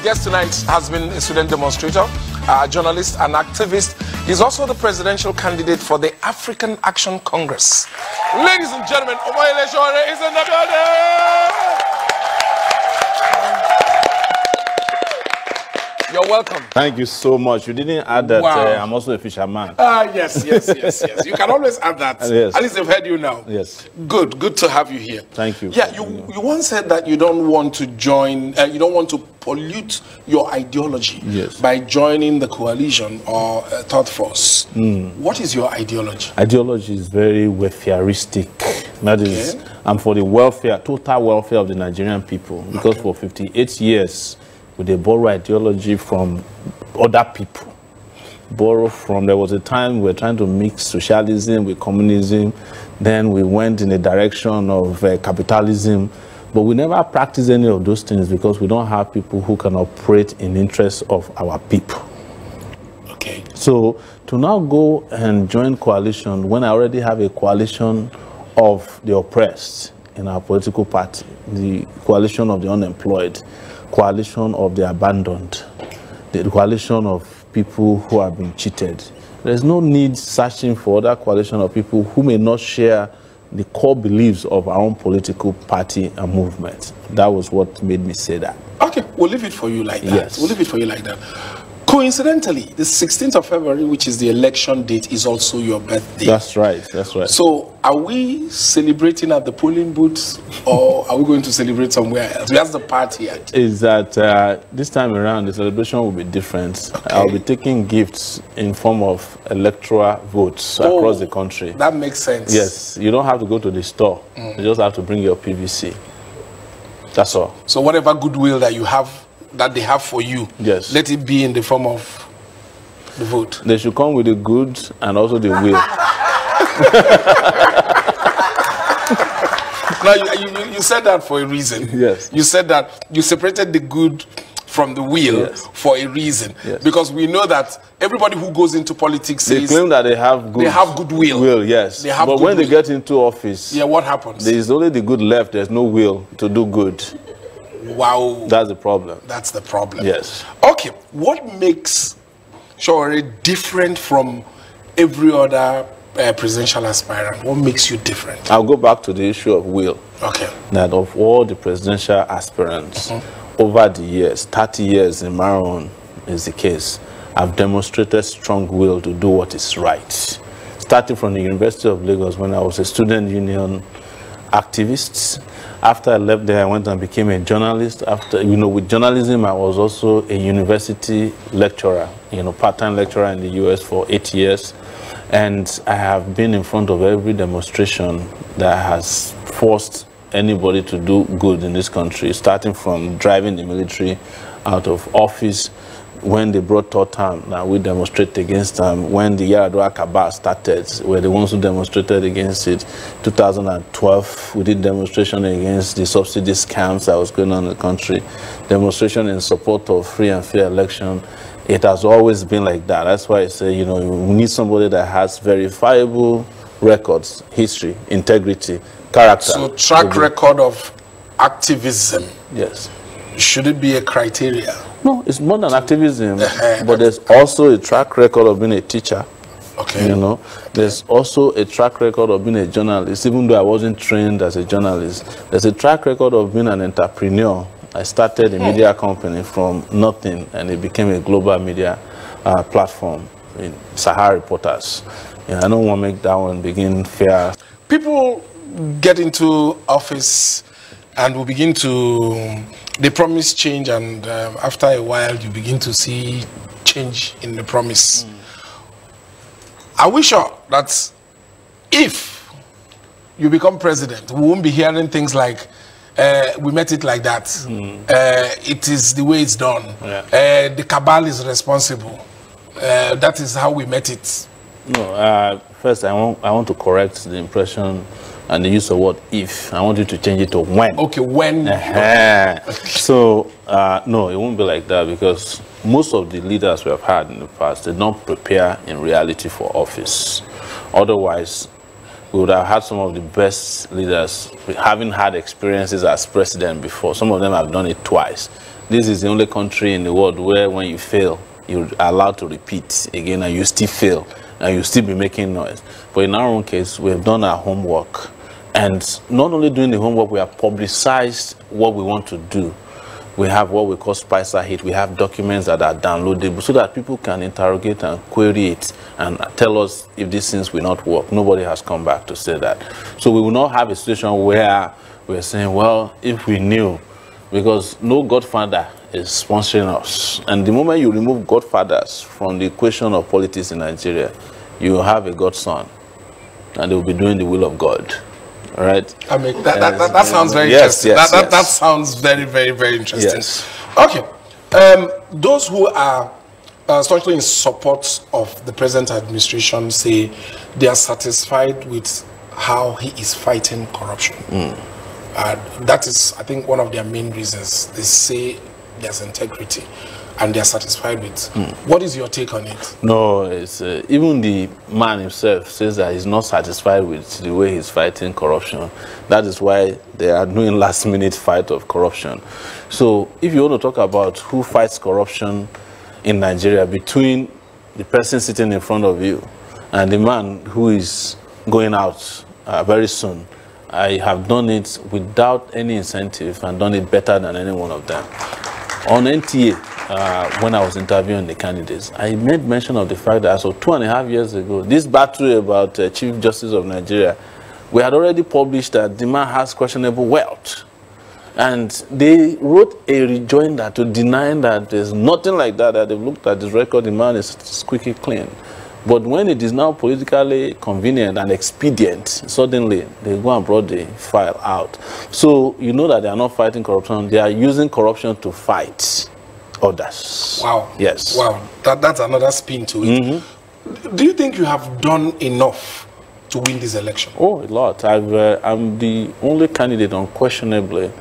guest tonight has been a student demonstrator, a journalist, an activist. He's also the presidential candidate for the African Action Congress. Ladies and gentlemen, Omoyele Sowore is in the building! You're welcome. Thank you so much. You didn't add that I'm also a fisherman. Yes. You can always add that. Yes. At least they've heard you now. Yes. Good to have you here. Thank you. Yeah, you once said that you don't want to join, you don't want to pollute your ideology by joining the coalition or third force. What is your ideology? Ideology is very welfareistic. That is, I'm for the welfare, total welfare of the Nigerian people. Because for 58 years, they borrow ideology from other people. There was a time we were trying to mix socialism with communism. Then we went in the direction of capitalism. But we never practiced any of those things because we don't have people who can operate in the interests of our people. Okay. So to now go and join coalition when I already have a coalition of the oppressed in our political party, the coalition of the unemployed, coalition of the abandoned, the coalition of people who have been cheated. There's no need searching for other coalition of people who may not share the core beliefs of our own political party and movement. That was what made me say that. Okay, we'll leave it for you like that. Yes. We'll leave it for you like that. Coincidentally, the 16th of February, which is the election date, is also your birthday. That's right, that's right. So, are we celebrating at the polling booths, or are we going to celebrate somewhere else? That's the part here. Is that this time around, the celebration will be different. Okay. I'll be taking gifts in form of electoral votes across the country. That makes sense. Yes, you don't have to go to the store. You just have to bring your PVC. That's all. So, whatever goodwill that you have, that they have for you, yes, let it be in the form of the vote. They should come with the goods and also the will. Now, you said that for a reason. Yes. You said that you separated the good from the will for a reason. Yes. Because we know that everybody who goes into politics says they claim that they have goodwill. Will, yes. They have but when they get into office, what happens? There is only the good left. There's no will to do good. Wow. That's the problem. That's the problem. Yes. Okay. What makes Sowore different from every other presidential aspirant? What makes you different? I'll go back to the issue of will. Okay. That of all the presidential aspirants over the years, 30 years in my own is the case, I've demonstrated strong will to do what is right. Starting from the University of Lagos when I was a student union activist. After I left there, I went and became a journalist. After, with journalism, I was also a university lecturer, part-time lecturer in the US for 8 years. And I have been in front of every demonstration that has forced anybody to do good in this country, starting from driving the military out of office. When they brought Totam, now we demonstrated against them. When the Yaradua Kabal started, we're the ones who demonstrated against it. 2012, we did demonstration against the subsidy scams that was going on in the country. Demonstration in support of free and fair election. It has always been like that. That's why I say, we need somebody that has verifiable records, history, integrity, character. So track record of activism. Yes. Should it be a criteria? No, it's more than activism, but there's also a track record of being a teacher. Okay. There's also a track record of being a journalist, even though I wasn't trained as a journalist. There's a track record of being an entrepreneur. I started a media company from nothing, and it became a global media platform in Sahara Reporters. I don't want to make that one begin fair. People get into office and will begin to... They promise change, and after a while, you begin to see change in the promise. Are we sure that if you become president, we won't be hearing things like, we met it like that, it is the way it's done, the cabal is responsible, that is how we met it? No, first I want to correct the impression and the use of word if. I want you to change it to when. Okay, when. So, no, it won't be like that because most of the leaders we have had in the past, they don't prepare in reality for office. Otherwise, we would have had some of the best leaders having had experiences as president before. Some of them have done it twice. this is the only country in the world where when you fail, you're allowed to repeat again and you still fail and you still be making noise. But in our own case, we have done our homework. And not only doing the homework, we have publicized what we want to do. We have what we call Spicer Hit. We have documents that are downloadable so that people can interrogate and query it and tell us if these things will not work. Nobody has come back to say that. So we will not have a situation where we're saying, well, if we knew, because no godfather is sponsoring us. And the moment you remove godfathers from the equation of politics in Nigeria, you will have a godson, and they will be doing the will of God. All right. I mean, that sounds very interesting. That sounds very, very, very interesting. Yes. Okay. Those who are staunchly in support of the present administration say they are satisfied with how he is fighting corruption. That is, I think, one of their main reasons. They say there's integrity and they're satisfied with. What is your take on it? No, it's even the man himself says that he's not satisfied with the way he's fighting corruption. That is why they are doing last-minute fight of corruption. So if you want to talk about who fights corruption in Nigeria, between the person sitting in front of you and the man who is going out very soon, I have done it without any incentive and done it better than any one of them. On NTA, when I was interviewing the candidates, I made mention of the fact that so 2.5 years ago, this battle about Chief Justice of Nigeria, we had already published that the man has questionable wealth. And they wrote a rejoinder to deny that there's nothing like that, that they've looked at his record, the man is squeaky clean. But when it is now politically convenient and expedient, suddenly they go and brought the file out. So you know that they are not fighting corruption, they are using corruption to fight others. Wow. Yes. Wow. That's another spin to it. Do you think you have done enough to win this election? Oh, a lot. I'm the only candidate unquestionably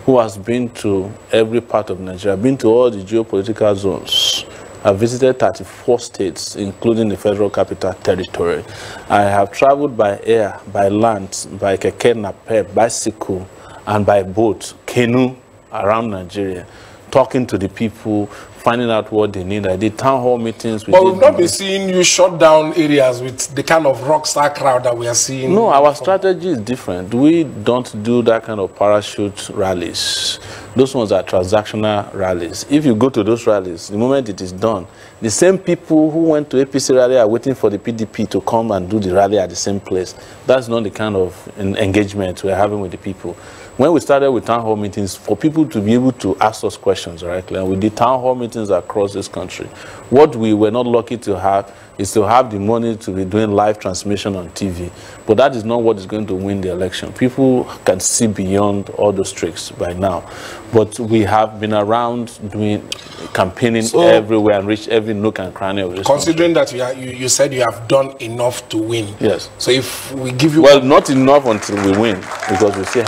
who has been to every part of Nigeria, been to all the geopolitical zones. I've visited 34 states, including the Federal Capital Territory. I have traveled by air, by land, by keke napep, bicycle, and by boat, canoe, around Nigeria, talking to the people, finding out what they need. I did town hall meetings. But we've not been seeing you shut down areas with the kind of rock star crowd that we are seeing. No, our strategy is different. We don't do that kind of parachute rallies. Those ones are transactional rallies. If you go to those rallies, the moment it is done, the same people who went to APC rally are waiting for the PDP to come and do the rally at the same place. That's not the kind of engagement we're having with the people. When we started with town hall meetings, for people to be able to ask us questions, right? And we did town hall meetings across this country. What we were not lucky to have is to have the money to be doing live transmission on TV. But that is not what is going to win the election. People can see beyond all those tricks by now. But we have been around doing campaigning everywhere and reached every nook and cranny of this considering country. That you said you have done enough to win. Yes. So if we give you... Well, not enough until we win, because we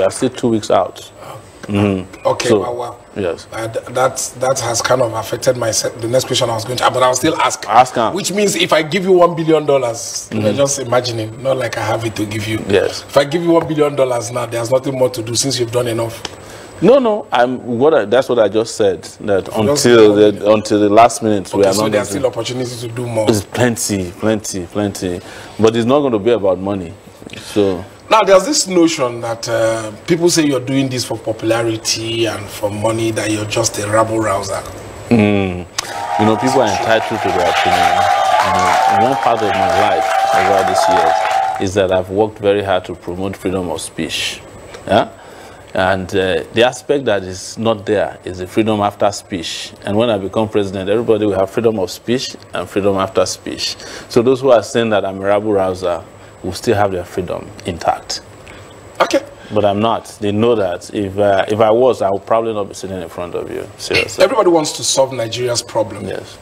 are still 2 weeks out. Okay, so, wow. Yes. That has kind of affected the next question I was going to, but I'll still ask. Ask. Which means if I give you $1 billion, you're just imagining, not like I have it to give you. Yes. If I give you $1 billion now, there's nothing more to do since you've done enough. No. That's what I just said. That until the last minute, we are so not. There's still opportunity to do more. There's plenty. But it's not going to be about money. So. Now, there's this notion that people say you're doing this for popularity and for money, that you're just a rabble-rouser. You know, people are entitled to their opinion. One part of my life over these years is that I've worked very hard to promote freedom of speech. Yeah? And the aspect that is not there is the freedom after speech. And when I become president, everybody will have freedom of speech and freedom after speech. So those who are saying that I'm a rabble-rouser will still have their freedom intact. Okay. But I'm not. They know that if I was, I would probably not be sitting in front of you. Seriously. Everybody wants to solve Nigeria's problem. Yes.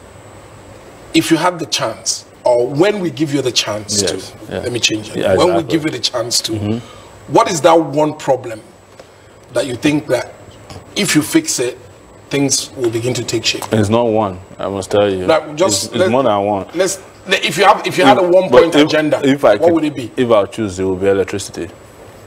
If you had the chance, or when we give you the chance let me change it. Yeah, when we give you the chance to, what is that one problem that you think that if you fix it, things will begin to take shape? It's not one, I must tell you. Now, just it's more than one. If you had a one-point agenda, what would it be? If I choose, it will be electricity.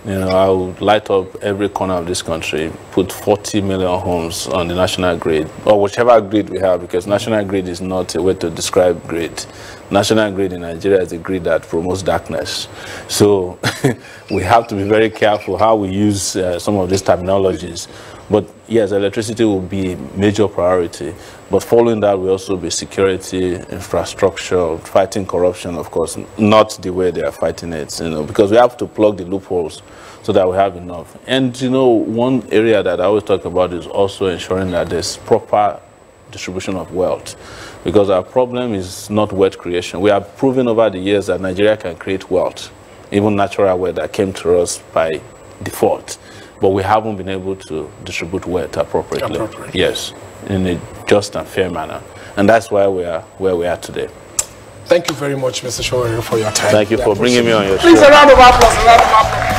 You know, I would light up every corner of this country, put 40 million homes on the national grid, or whichever grid we have, because national grid is not a way to describe grid. National grid in Nigeria is a grid that promotes darkness. So we have to be very careful how we use some of these terminologies. But yes, electricity will be a major priority. But following that will also be security, infrastructure, fighting corruption, of course, not the way they are fighting it, you know, because we have to plug the loopholes so that we have enough. And, you know, one area that I always talk about is also ensuring that there's proper distribution of wealth, because our problem is not wealth creation. We have proven over the years that Nigeria can create wealth, even natural wealth that came to us by default. But we haven't been able to distribute wealth appropriately. Yes, in a just and fair manner. And that's why we are where we are today. Thank you very much, Mr. Showeri, for your time. Thank you for bringing me on your show. Please, a round of applause.